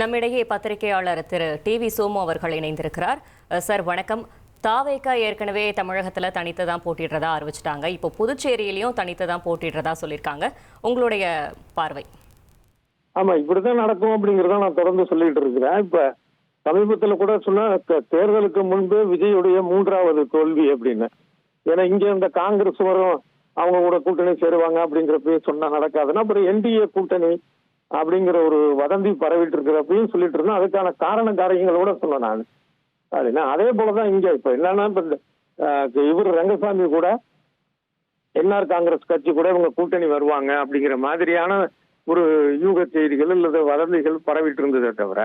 நம்மிடையே பத்திரிகையாளர் திரு டிவி சோமு அவர்கள் இணைந்திருக்கிறார். சார் வணக்கம். தாவேகா ஏற்கனவே தமிழகத்துல தனித்து தான் போட்டிடுறதா அறிவிச்சிட்டாங்க. இப்போ புதுச்சேரியிலையும் தனித்து தான் போட்டிடுறதா சொல்லியிருக்காங்க. உங்களுடைய பார்வை? ஆமா, இப்படிதான் நடக்கும் அப்படிங்கறத நான் தொடர்ந்து சொல்லிட்டு இருக்கிறேன். இப்ப சமீபத்துல கூட சொன்ன தேர்தலுக்கு முன்பு விஜயுடைய 3வது தோல்வி அப்படின்னு. ஏன்னா இங்க இந்த காங்கிரஸ் வரும், அவங்க கூட கூட்டணி சேருவாங்க அப்படிங்கிறப்ப சொன்னா நடக்காதுன்னா அப்புறம் என்டிஏ கூட்டணி அப்படிங்கிற ஒரு வதந்தி பரவிட்டு இருக்கிறப்பையும் சொல்லிட்டு இருந்தோம். அதுக்கான காரணங்களோட சொன்னேன் நான். அப்படின்னா அதே போலதான் இங்க இப்ப என்னன்னா இப்ப இவர் ரங்கசாமி கூட என்ஆர் காங்கிரஸ் கட்சி கூட இவங்க கூட்டணி வருவாங்க அப்படிங்கிற மாதிரியான ஒரு யூக செய்திகள் அல்லது வதந்திகள் பரவிட்டு இருந்ததே தவிர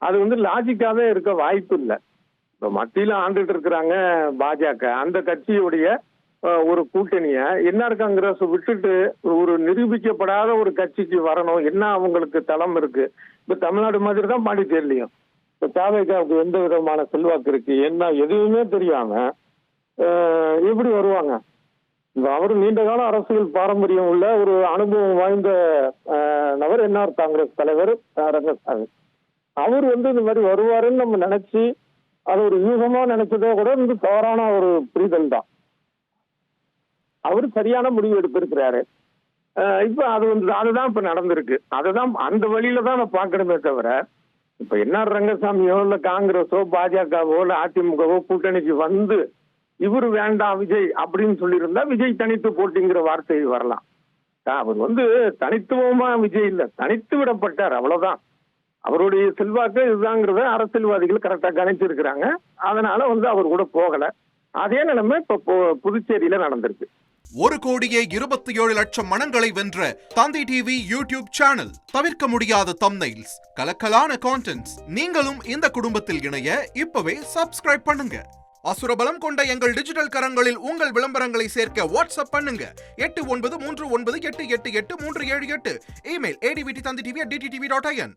அது லாஜிக்காவே இருக்க வாய்ப்பு இல்லை. இப்ப மத்தியில ஆண்டுட்டு இருக்கிறாங்க பாஜக, அந்த கட்சியுடைய ஒரு கூட்டணிய என்ஆர் காங்கிரஸ் விட்டுட்டு ஒரு நிரூபிக்கப்படாத ஒரு கட்சிக்கு வரணும். என்ன அவங்களுக்கு தளம் இருக்கு? இப்ப தமிழ்நாடு மாதிரி தான் பாண்டிச்சேரிலையும் இப்ப தாவேகாவுக்கு எந்த விதமான செல்வாக்கு இருக்கு, என்ன எதுவுமே தெரியாம எப்படி வருவாங்க? அவரு நீண்ட கால அரசியல் பாரம்பரியம் உள்ள ஒரு அனுபவம் வாய்ந்த நபர் என்ஆர் காங்கிரஸ் தலைவர் ரங்கசாமி. அவர் இந்த மாதிரி வருவாருன்னு நம்ம நினைச்சு அது ஒரு யூகமா நினைச்சதே கூட தவறான ஒரு புரிதல் தான். அவரு சரியான முடிவு எடுத்திருக்கிறாரு. இப்ப அதுதான் இப்ப நடந்திருக்கு. அதுதான் அந்த வழியில தான் நான் பாக்கணுமே தவிர இப்ப என்ஆர் ரங்கசாமியோ இல்ல காங்கிரஸோ பாஜகவோ இல்ல அதிமுகவோ கூட்டணிக்கு வந்து இவரு வேண்டாம் விஜய் அப்படின்னு சொல்லியிருந்தா விஜய் தனித்து போட்டிங்கிற வார்த்தை வரலாம். அவர் தனித்துவமா விஜய் இல்ல, தனித்து விடப்பட்டார், அவ்வளவுதான். அவருடைய செல்வாக்கு இதுதாங்கிறத அரசியல்வாதிகள் கரெக்டா கணிச்சிருக்கிறாங்க. அதனால அவர் கூட போகல. அதே நிலைமை இப்ப புதுச்சேரியில நடந்திருக்கு. 1,27,00,000 மனங்களை வென்ற தந்தி டிவி யூடியூப் சேனல். தவிர்க்க முடியாத தம்ப்நெயில்ஸ், கலக்கலான கான்டென்ட்ஸ். நீங்களும் இந்த குடும்பத்தில் இணைய இப்பவே சப்ஸ்கிரைப் பண்ணுங்க. அசுரபலம் கொண்ட எங்கள் டிஜிட்டல் கரங்களில் உங்கள் விளம்பரங்களை சேர்க்க வாட்ஸ்அப் பண்ணுங்க. 8939888378. Email advtthanditv@dttv.in.